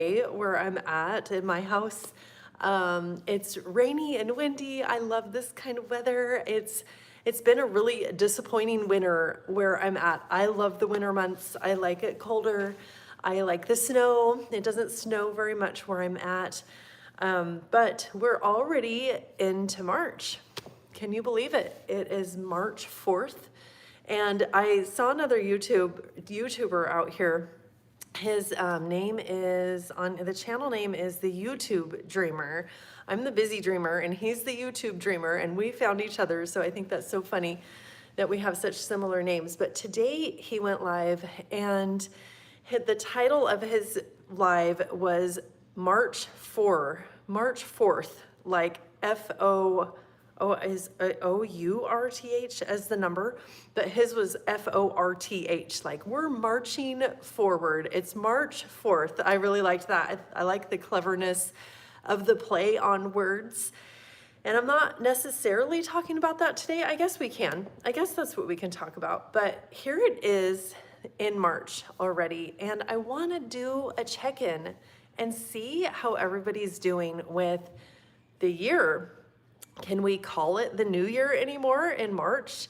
where I'm at in my house. It's rainy and windy. I love this kind of weather. It's been a really disappointing winter where I'm at. I love the winter months. I like it colder. I like the snow. It doesn't snow very much where I'm at. But we're already into March. Can you believe it? It is March 4th. And I saw another YouTuber out here. His name is on the channel name is the YouTube Dreamer. I'm the Busy Dreamer and he's the YouTube Dreamer, and we found each other. So I think that's so funny that we have such similar names. But today he went live, and the title of his live was March 4th, like O-U-R-T-H as the number, but his was F-O-R-T-H, like we're marching forward. It's March 4th. I really liked that. I like the cleverness of the play on words. And I'm not necessarily talking about that today. I guess we can. I guess that's what we can talk about. But here it is in March already, and I want to do a check-in and see how everybody's doing with the year. Can we call it the new year anymore in March?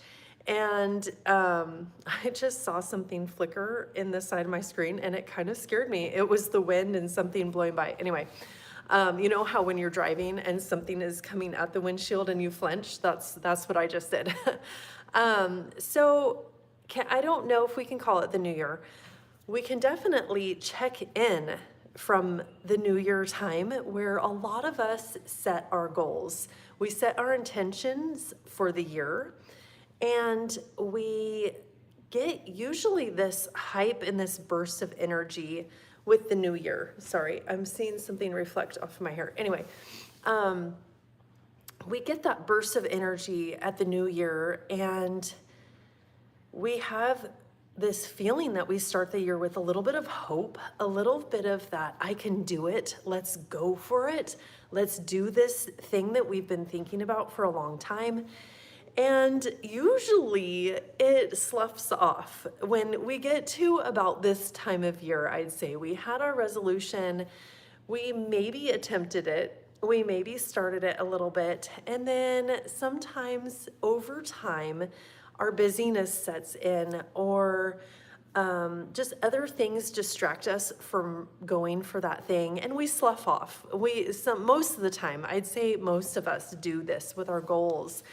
And I just saw something flicker in the side of my screen, and it kind of scared me. It was the wind and something blowing by. Anyway, you know how when you're driving and something is coming at the windshield and you flinch? That's what I just did. I don't know if we can call it the new year. We can definitely check in from the new year time, where a lot of us set our goals. We set our intentions for the year, and we get usually this hype and this burst of energy with the new year. Sorry, I'm seeing something reflect off of my hair. Anyway, we get that burst of energy at the new year, and we have this feeling that we start the year with a little bit of hope, a little bit of that, I can do it, let's go for it, let's do this thing that we've been thinking about for a long time. And usually it sloughs off when we get to about this time of year. I'd say we had our resolution, we maybe attempted it, we maybe started it a little bit, and then sometimes over time our busyness sets in, or just other things distract us from going for that thing, and we slough off. Most of the time, I'd say most of us do this with our goals.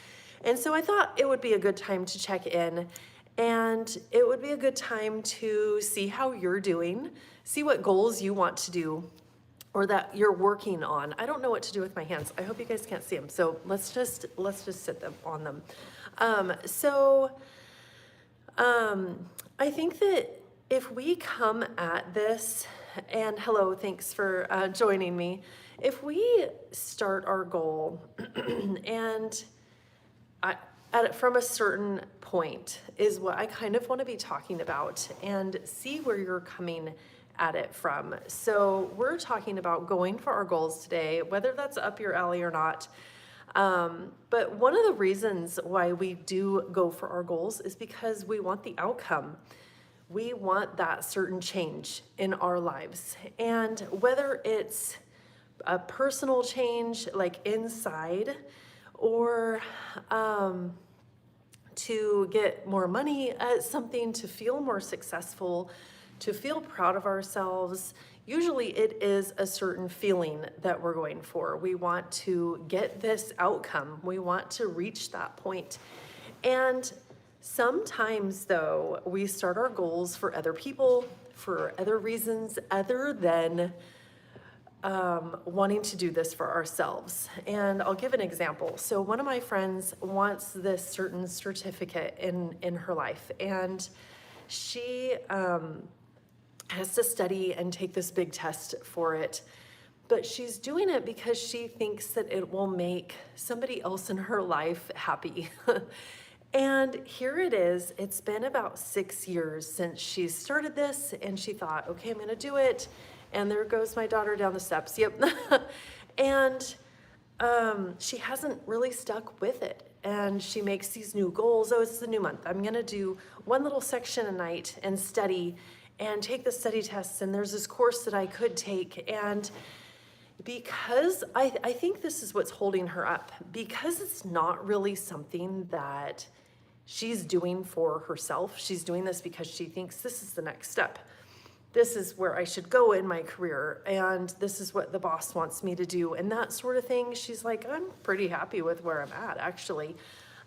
And so I thought it would be a good time to check in, and it would be a good time to see how you're doing, see what goals you want to do or that you're working on. I don't know what to do with my hands. I hope you guys can't see them. So let's just sit them on them. I think that if we come at this, and hello, thanks for joining me. If we start our goal and from a certain point is what I kind of want to be talking about, and see where you're coming at it from. So we're talking about going for our goals today, whether that's up your alley or not. But one of the reasons why we do go for our goals is because we want the outcome. We want that certain change in our lives. And whether it's a personal change, like inside, or to get more money at something, to feel more successful, to feel proud of ourselves. Usually it is a certain feeling that we're going for. We want to get this outcome. We want to reach that point. And sometimes though, we start our goals for other people, for other reasons other than wanting to do this for ourselves. And I'll give an example. So one of my friends wants this certain certificate in her life, and she has to study and take this big test for it. But she's doing it because she thinks that it will make somebody else in her life happy. And here it is. It's been about 6 years since she started this, and she thought, okay, I'm gonna do it. And there goes my daughter down the steps. Yep. And she hasn't really stuck with it. And she makes these new goals. Oh, it's the new month. I'm gonna do one little section a night and study. and take the study tests, and there's this course that I could take. And because I think this is what's holding her up, because it's not really something that she's doing for herself. She's doing this because she thinks this is the next step. This is where I should go in my career, and this is what the boss wants me to do, and that sort of thing. She's like, I'm pretty happy with where I'm at, actually.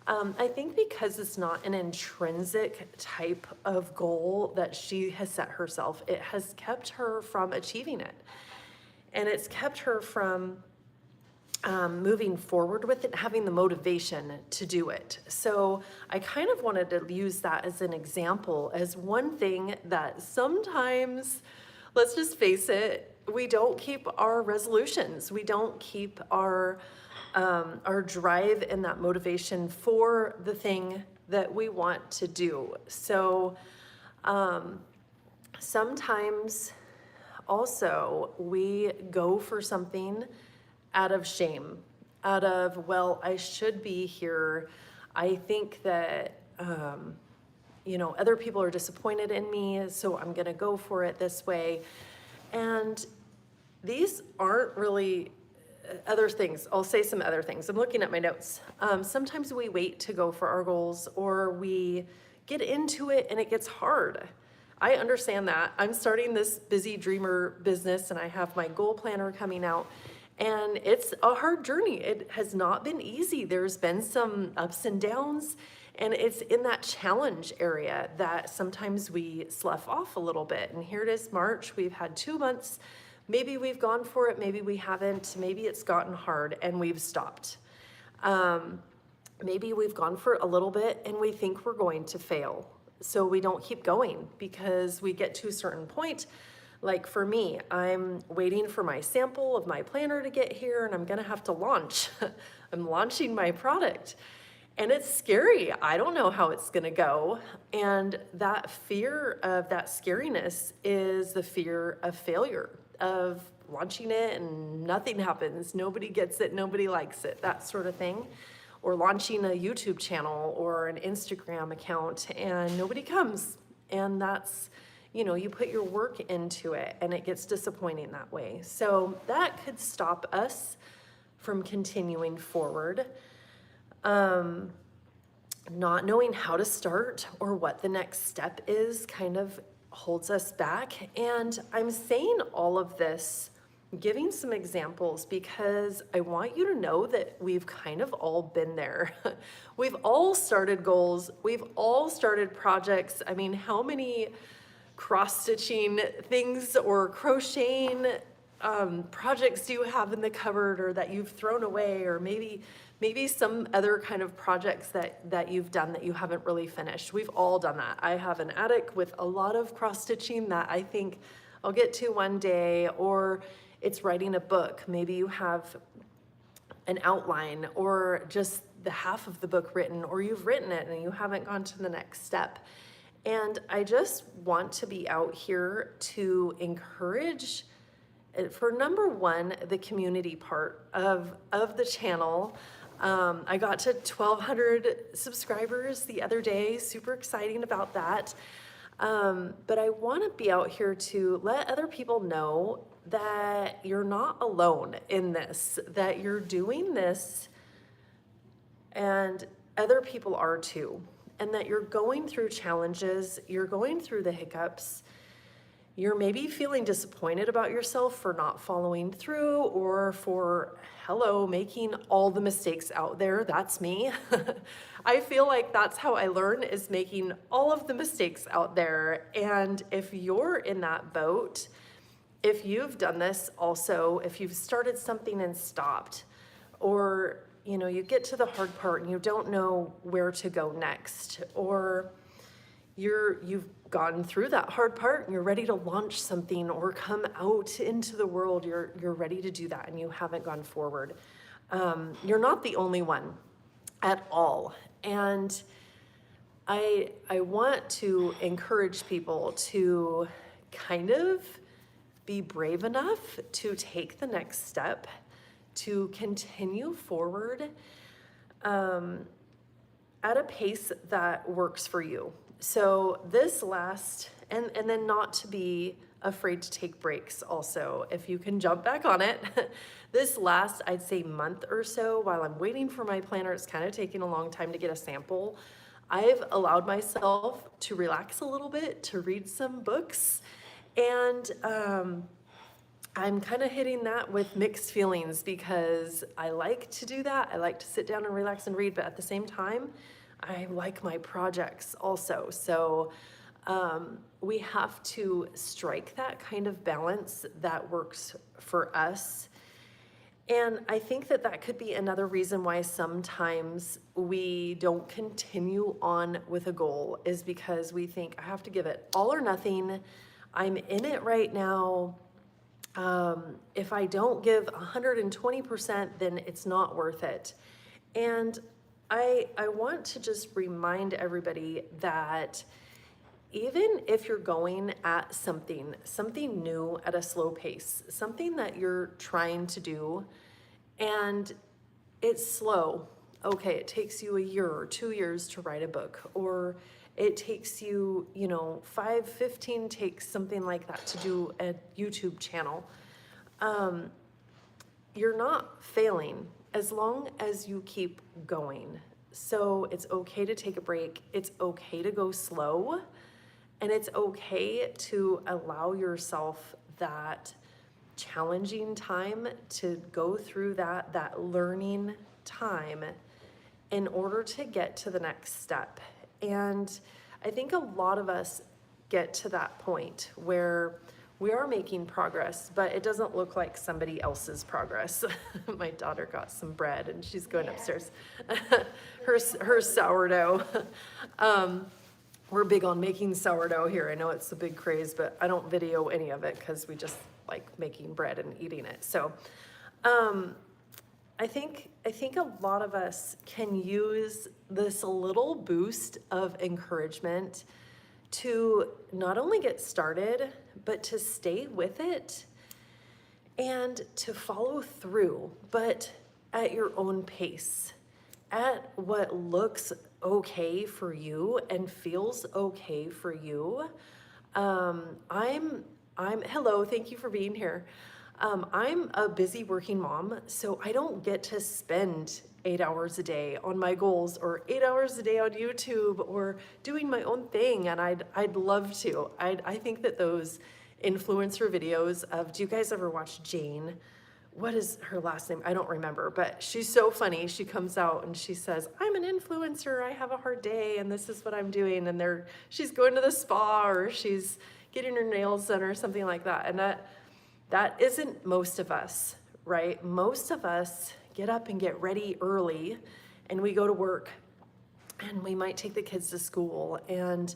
I think because it's not an intrinsic type of goal that she has set herself, it has kept her from achieving it. And it's kept her from moving forward with it, having the motivation to do it. So I kind of wanted to use that as an example, as one thing that sometimes, let's just face it, we don't keep our resolutions. We don't keep our drive and that motivation for the thing that we want to do. So sometimes also we go for something out of shame, out of, well, I should be here. I think that, other people are disappointed in me, so I'm gonna go for it this way. And these aren't really other things. I'll say some other things. I'm looking at my notes. Sometimes we wait to go for our goals, or we get into it and it gets hard. I understand that. I'm starting this Busy Dreamer business, and I have my goal planner coming out, and it's a hard journey. It has not been easy. There's been some ups and downs, and it's in that challenge area that sometimes we slough off a little bit. And here it is, March. We've had 2 months. Maybe we've gone for it, maybe we haven't. Maybe it's gotten hard and we've stopped. Maybe we've gone for a little bit and we think we're going to fail, so we don't keep going because we get to a certain point. Like for me, I'm waiting for my sample of my planner to get here, and I'm gonna have to launch. I'm launching my product, and it's scary. I don't know how it's gonna go. And that fear of that scariness is the fear of failure, of launching it and nothing happens, nobody gets it, nobody likes it, that sort of thing. Or launching a YouTube channel or an Instagram account and nobody comes. And that's, you put your work into it and it gets disappointing that way. So that could stop us from continuing forward. Not knowing how to start or what the next step is kind of holds us back. And I'm saying all of this, giving some examples, because I want you to know that we've kind of all been there. We've all started goals. We've all started projects. I mean, how many cross-stitching things or crocheting projects do you have in the cupboard, or that you've thrown away, or maybe some other kind of projects that you've done that you haven't really finished? We've all done that. I have an attic with a lot of cross-stitching that I think I'll get to one day, or it's writing a book. Maybe you have an outline or just the half of the book written, or you've written it and you haven't gone to the next step. And I just want to be out here to encourage, for number one, the community part of the channel. I got to 1,200 subscribers the other day, super exciting about that. But I want to be out here to let other people know that you're not alone in this, that you're doing this and other people are too, and that you're going through challenges, you're going through the hiccups, you're maybe feeling disappointed about yourself for not following through, or for, making all the mistakes out there. That's me. I feel like that's how I learn, is making all of the mistakes out there. And if you're in that boat, if you've done this also, if you've started something and stopped, or you get to the hard part and you don't know where to go next, or you've gotten through that hard part and you're ready to launch something or come out into the world, you're ready to do that and you haven't gone forward. You're not the only one at all. And I want to encourage people to kind of be brave enough to take the next step, to continue forward at a pace that works for you. So this last And then not to be afraid to take breaks also, if you can jump back on it. This last, I'd say, month or so, while I'm waiting for my planner, it's kind of taking a long time to get a sample. I've allowed myself to relax a little bit, to read some books, and I'm kind of hitting that with mixed feelings because I like to do that. I like to sit down and relax and read, but at the same time, I like my projects also. So we have to strike that kind of balance that works for us. And I think that that could be another reason why sometimes we don't continue on with a goal, is because we think, I have to give it all or nothing. I'm in it right now. If I don't give 120%, then it's not worth it. And I want to just remind everybody that even if you're going at something new at a slow pace, something that you're trying to do and it's slow. Okay, it takes you a year or 2 years to write a book, or it takes you, 15 takes, something like that, to do a YouTube channel. You're not failing as long as you keep going. So it's okay to take a break. It's okay to go slow. And it's okay to allow yourself that challenging time, to go through that learning time in order to get to the next step. And I think a lot of us get to that point where we are making progress, but it doesn't look like somebody else's progress. My daughter got some bread and she's going upstairs. her sourdough. We're big on making sourdough here. I know it's a big craze, but I don't video any of it because we just like making bread and eating it. So I think a lot of us can use this little boost of encouragement to not only get started, but to stay with it and to follow through, but at your own pace, at what looks okay for you and feels okay for you. I'm hello, thank you for being here. I'm a busy working mom, so I don't get to spend 8 hours a day on my goals, or 8 hours a day on YouTube, or doing my own thing, and I'd love to. I think that those influencer videos of, do you guys ever watch Jane? What is her last name? I don't remember, but she's so funny. She comes out and she says, I'm an influencer, I have a hard day, and this is what I'm doing. And she's going to the spa, or she's getting her nails done, or something like that. And that isn't most of us, right? Most of us get up and get ready early, and we go to work, and we might take the kids to school, and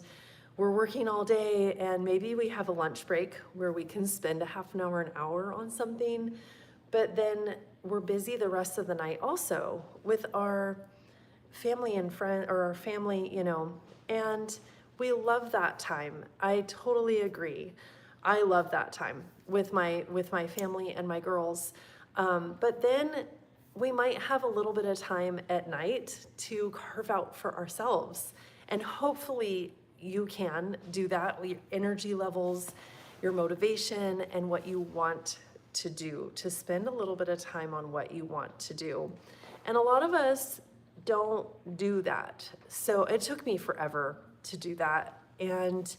we're working all day, and maybe we have a lunch break where we can spend a half an hour, an hour on something. But then we're busy the rest of the night also with our family and friend, or our family, and we love that time. I totally agree. I love that time with my family and my girls. But then we might have a little bit of time at night to carve out for ourselves. And hopefully you can do that with your energy levels, your motivation, and what you want to do, to spend a little bit of time on what you want to do. And a lot of us don't do that. So it took me forever to do that. And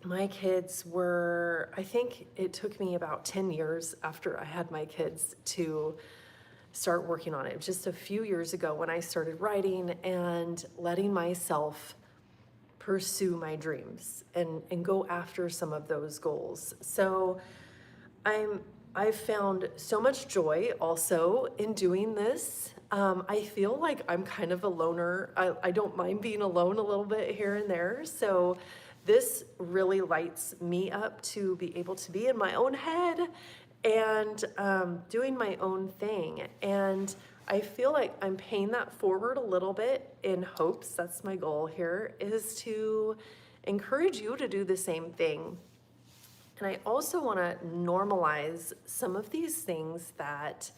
my kids were, I think it took me about 10 years after I had my kids to start working on it. Just a few years ago when I started writing and letting myself pursue my dreams and go after some of those goals. So I've found so much joy also in doing this. I feel like I'm kind of a loner. I don't mind being alone a little bit here and there. So this really lights me up to be able to be in my own head and doing my own thing. And I feel like I'm paying that forward a little bit in hopes, that's my goal here, is to encourage you to do the same thing. And I also want to normalize some of these things that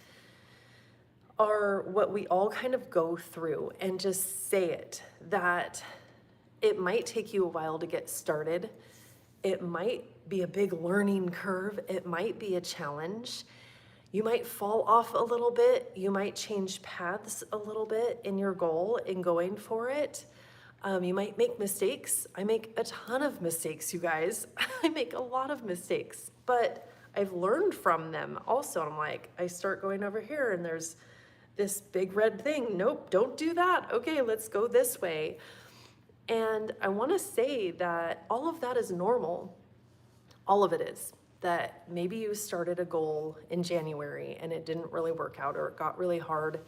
are what we all kind of go through, and just say it, that It might take you a while to get started. It might be a big learning curve. It might be a challenge. You might fall off a little bit. You might change paths a little bit in your goal in going for it. You might make mistakes. I make a ton of mistakes, you guys. I make a lot of mistakes, but I've learned from them also. I'm like, I start going over here and there's this big red thing. Nope, don't do that. Okay, let's go this way. And I want to say that all of that is normal. All of it is. That maybe you started a goal in January and it didn't really work out, or it got really hard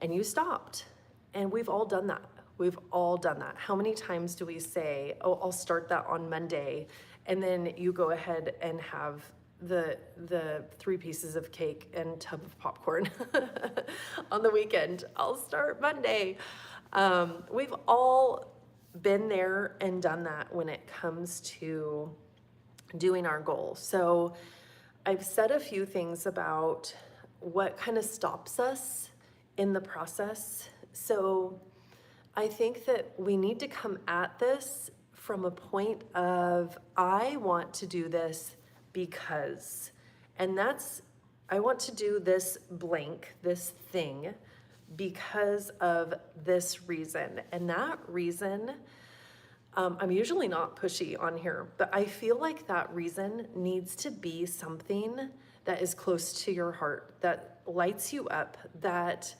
and you stopped. And we've all done that. We've all done that. How many times do we say, oh, I'll start that on Monday, and then you go ahead and have the 3 pieces of cake and tub of popcorn on the weekend? I'll start Monday. We've all been there and done that when it comes to doing our goal. So I've said a few things about what kind of stops us in the process. So I think that we need to come at this from a point of, I want to do this because, and that's, I want to do this blank, this thing, because of this reason. And that reason, I'm usually not pushy on here, but I feel like that reason needs to be something that is close to your heart, that lights you up, that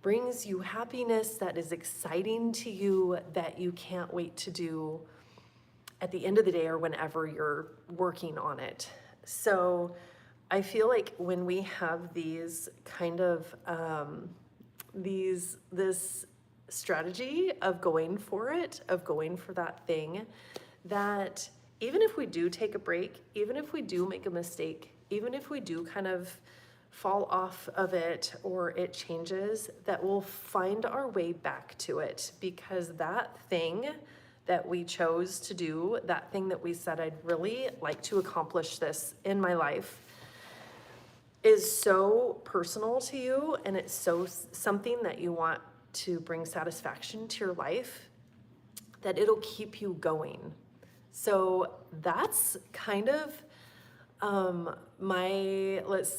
brings you happiness, that is exciting to you, that you can't wait to do at the end of the day or whenever you're working on it. So I feel like when we have these kind of, this strategy of going for it, of going for that thing, that even if we do take a break, even if we do make a mistake, even if we do kind of fall off of it or it changes, that we'll find our way back to it, because that thing that we chose to do, that thing that we said, I'd really like to accomplish this in my life, is so personal to you, and it's so something that you want to bring satisfaction to your life, that it'll keep you going. So that's kind of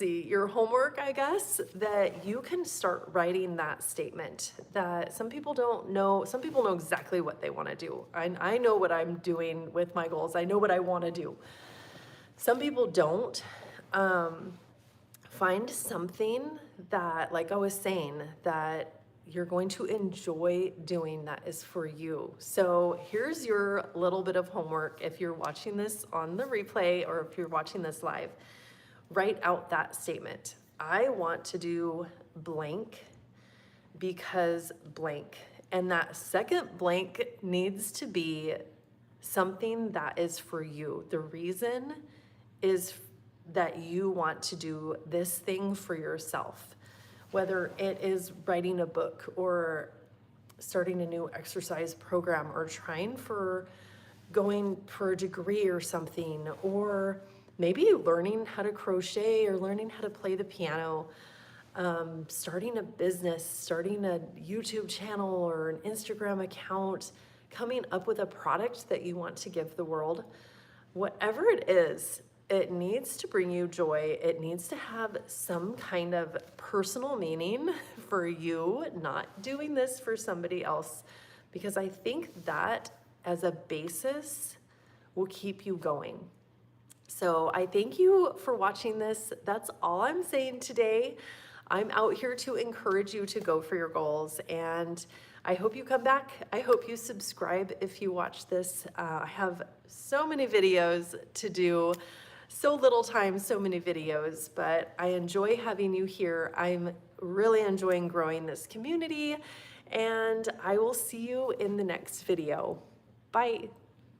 your homework, I guess, that you can start writing that statement. That some people don't know, some people know exactly what they want to do. I know what I'm doing with my goals. I know what I want to do. Some people don't. Find something that, like I was saying, that you're going to enjoy doing, that is for you. So here's your little bit of homework. If you're watching this on the replay or if you're watching this live, write out that statement. I want to do blank because blank. And that second blank needs to be something that is for you. The reason is that you want to do this thing for yourself. Whether it is writing a book or starting a new exercise program or trying for going for a degree or something, or maybe learning how to crochet or learning how to play the piano, starting a business, starting a YouTube channel or an Instagram account, coming up with a product that you want to give the world. Whatever it is, it needs to bring you joy. It needs to have some kind of personal meaning for you, not doing this for somebody else, because I think that as a basis will keep you going. So I thank you for watching this. That's all I'm saying today. I'm out here to encourage you to go for your goals, and I hope you come back. I hope you subscribe if you watch this. I have so many videos to do. So little time, so many videos, but I enjoy having you here. I'm really enjoying growing this community, and I will see you in the next video. Bye.